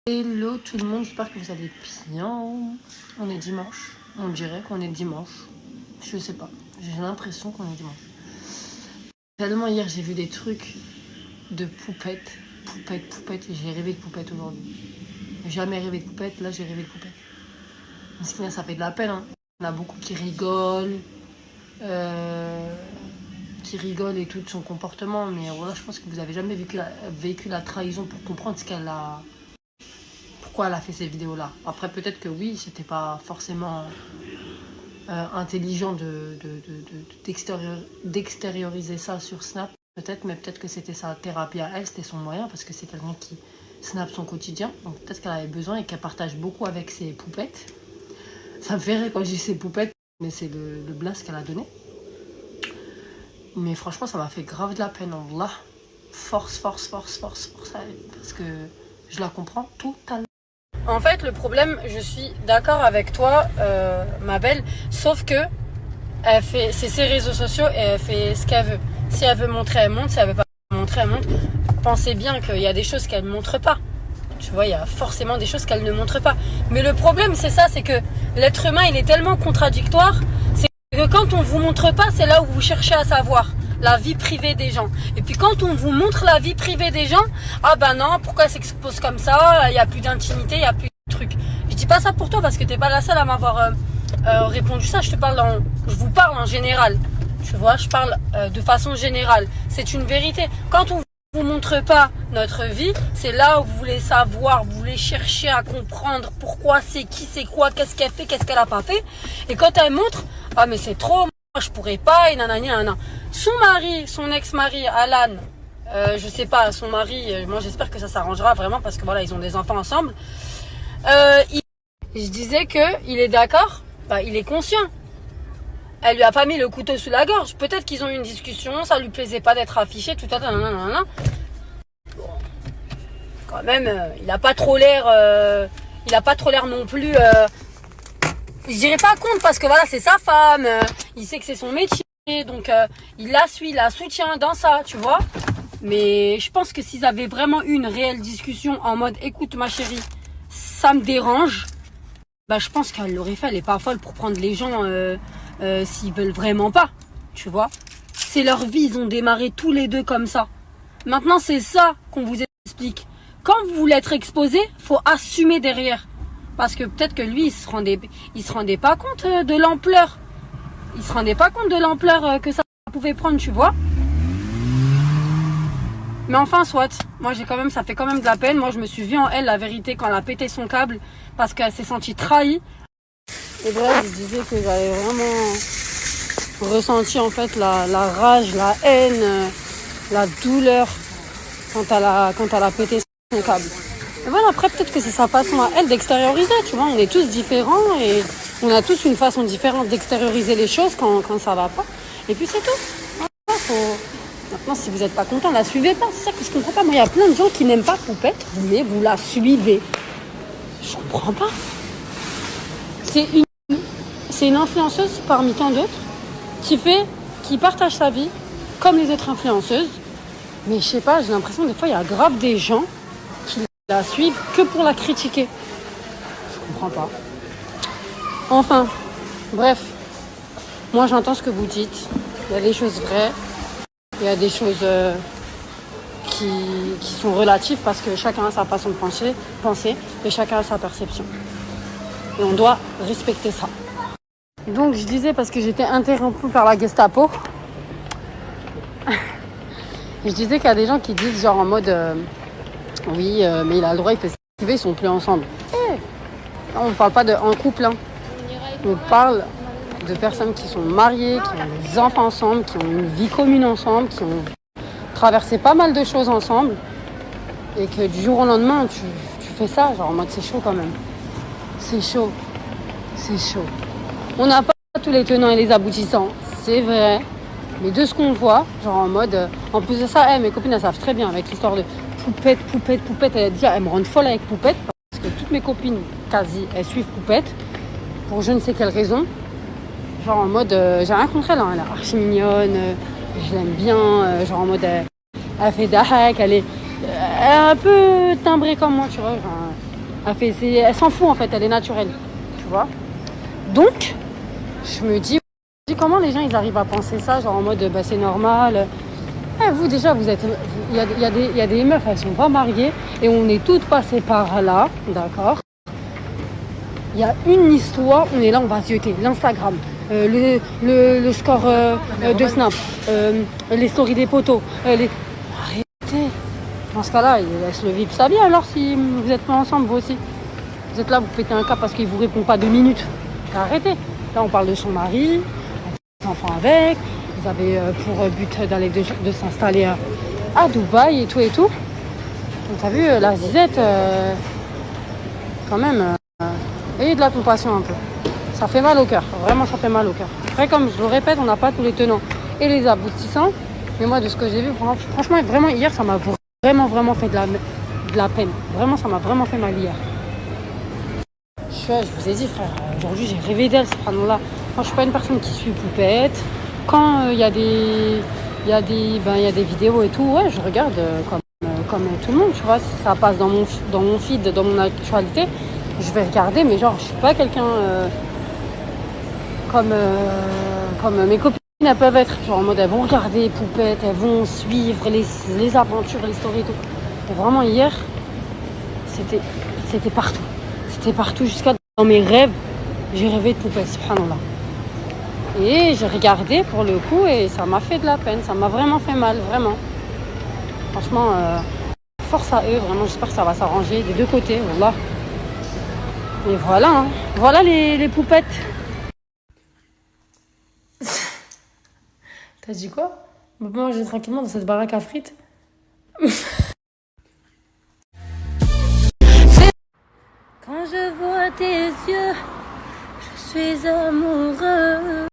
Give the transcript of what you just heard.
Hello tout le monde, j'espère que vous allez bien. On est dimanche, on dirait qu'on est dimanche. Je sais pas, j'ai l'impression qu'on est dimanche. Tellement hier j'ai vu des trucs de poupettes, et j'ai rêvé de poupettes aujourd'hui. J'ai jamais rêvé de poupettes, là j'ai rêvé de poupettes. Miskina, ça fait de la peine, hein. Il y en a beaucoup qui rigolent et tout de son comportement, mais voilà, je pense que vous avez jamais vécu la trahison pour comprendre pourquoi elle a fait ces vidéos-là. Après, peut-être que oui, c'était pas forcément intelligent d'extérioriser ça sur Snap, peut-être, mais peut-être que c'était sa thérapie à elle, c'était son moyen, parce que c'est quelqu'un qui snap son quotidien, donc peut-être qu'elle avait besoin et qu'elle partage beaucoup avec ses poupettes. Ça me fait rire quand je dis ses poupettes, mais c'est le blast qu'elle a donné. Mais franchement, ça m'a fait grave de la peine, Allah. Force à elle, parce que je la comprends totalement. En fait, le problème, je suis d'accord avec toi, ma belle, sauf que elle fait, c'est ses réseaux sociaux et elle fait ce qu'elle veut. Si elle veut montrer, elle montre. Si elle veut pas montrer, elle montre. Pensez bien qu'il y a des choses qu'elle ne montre pas. Tu vois, il y a forcément des choses qu'elle ne montre pas. Mais le problème, c'est ça, c'est que l'être humain, il est tellement contradictoire, c'est que quand on ne vous montre pas, c'est là où vous cherchez à savoir la vie privée des gens. Et puis quand on vous montre la vie privée des gens, ah ben non, pourquoi elle s'expose comme ça, il n'y a plus d'intimité, il n'y a plus de trucs. Je dis pas ça pour toi parce que t'es pas la seule à m'avoir répondu ça, je vous parle en général. Tu vois, je parle de façon générale. C'est une vérité. Quand on vous montre pas notre vie, c'est là où vous voulez savoir, vous voulez chercher à comprendre pourquoi, c'est qui, c'est quoi, qu'est-ce qu'elle fait, qu'est-ce qu'elle a pas fait. Et quand elle montre, ah mais c'est trop, moi je pourrais pas, et nanani, nanana. Son mari, son ex-mari, Alan, je sais pas, son mari, moi j'espère que ça s'arrangera vraiment parce que voilà, ils ont des enfants ensemble. Je disais que il est d'accord, bah, il est conscient. Elle lui a pas mis le couteau sous la gorge. Peut-être qu'ils ont eu une discussion, ça lui plaisait pas d'être affiché, tout ça, nanana. Bon, quand même, il a pas trop l'air non plus. Je dirais pas contre parce que voilà, c'est sa femme, il sait que c'est son métier, donc il la suit, il la soutient dans ça, tu vois. Mais je pense que s'ils avaient vraiment eu une réelle discussion en mode, écoute ma chérie, ça me dérange, bah je pense qu'elle l'aurait fait. Elle est pas folle pour prendre les gens s'ils veulent vraiment pas, tu vois. C'est leur vie, ils ont démarré tous les deux comme ça. Maintenant c'est ça qu'on vous explique. Quand vous voulez être exposé, faut assumer derrière. Parce que peut-être que lui, il se rendait pas compte de l'ampleur. Il se rendait pas compte de l'ampleur que ça pouvait prendre, tu vois. Mais enfin, soit. Moi, ça fait quand même de la peine. Moi, je me suis vue en elle, la vérité, quand elle a pété son câble. Parce qu'elle s'est sentie trahie. Et bref, je disais que j'avais vraiment ressenti, en fait, la rage, la haine, la douleur quand elle a pété son câble. Et voilà, après, peut-être que c'est sa façon à elle d'extérioriser, tu vois. On est tous différents et on a tous une façon différente d'extérioriser les choses quand ça va pas. Et puis, c'est tout. Voilà, Maintenant, si vous n'êtes pas content, la suivez pas. C'est ça que je comprends pas. Moi, il y a plein de gens qui n'aiment pas Poupette, mais vous la suivez. Je comprends pas. C'est une influenceuse parmi tant d'autres qui partage sa vie comme les autres influenceuses. Mais je sais pas, j'ai l'impression des fois, il y a grave des gens qui la suivent que pour la critiquer. Je comprends pas. Enfin, bref. Moi, j'entends ce que vous dites. Il y a des choses vraies. Il y a des choses qui sont relatives parce que chacun a sa façon de penser et chacun a sa perception. Et on doit respecter ça. Donc, je disais parce que j'étais interrompue par la Gestapo. Je disais qu'il y a des gens qui disent genre en mode oui, mais il a le droit, il fait ce qu'il veut, ils sont plus ensemble. On ne parle pas en couple, hein. On parle de personnes qui sont mariées, qui ont des enfants ensemble, qui ont une vie commune ensemble, qui ont traversé pas mal de choses ensemble. Et que du jour au lendemain, tu fais ça, genre en mode c'est chaud quand même. C'est chaud. On n'a pas tous les tenants et les aboutissants, c'est vrai. Mais de ce qu'on voit, genre en mode... en plus de ça, mes copines, elles savent très bien avec l'histoire de Poupette. Elles me rendent folle avec Poupette. Parce que toutes mes copines, quasi, elles suivent Poupette. Pour je ne sais quelle raison. Genre en mode... j'ai rien contre elle, hein, elle est archi mignonne. Je l'aime bien. Genre en mode... elle fait dahak, elle est un peu timbrée comme moi, tu vois. Genre, Elle s'en fout en fait, elle est naturelle. Tu vois. Donc, je me dis comment les gens ils arrivent à penser ça, genre en mode bah, c'est normal. Vous déjà, vous êtes. Il y a des meufs, elles sont pas mariées et on est toutes passées par là, d'accord. Il y a une histoire, on est là, on va zioter l'Instagram, le score de Snap, les stories des potos. Arrêtez. Dans ce cas-là, il laisse le vivre sa vie alors si vous êtes pas ensemble, vous aussi. Vous êtes là, vous pétez un cap parce qu'il vous répond pas 2 minutes. Arrêtez. Là, on parle de son mari, des enfants avec. Vous avez pour but d'aller de s'installer à Dubaï et tout et tout. Donc, t'as vu, la zizette, quand même, ayez de la compassion un peu. Ça fait mal au cœur. Vraiment, ça fait mal au cœur. Après, comme je le répète, on n'a pas tous les tenants et les aboutissants. Mais moi, de ce que j'ai vu, franchement, vraiment, hier, ça m'a vraiment fait de la peine. Vraiment, ça m'a vraiment fait mal hier. Je vous ai dit, frère, aujourd'hui, j'ai rêvé d'elle, ce prénom-là. Moi, je suis pas une personne qui suit poupette. Quand il y a des vidéos et tout, ouais, je regarde comme tout le monde, tu vois. Si ça passe dans mon feed, dans mon actualité, je vais regarder, mais genre, je suis pas quelqu'un comme mes copines, elles peuvent être. Genre en mode, elles vont regarder poupette, elles vont suivre les aventures, les stories et tout. Et vraiment, hier, c'était partout. C'était partout, jusqu'à dans mes rêves, j'ai rêvé de poupette, subhanallah. Et j'ai regardé pour le coup et ça m'a fait de la peine, ça m'a vraiment fait mal, vraiment. Franchement, force à eux, vraiment, j'espère que ça va s'arranger des deux côtés, wallah. Et voilà, hein. Voilà les poupettes. T'as dit quoi? On peut manger tranquillement dans cette baraque à frites. Quand je vois tes yeux, je suis amoureux.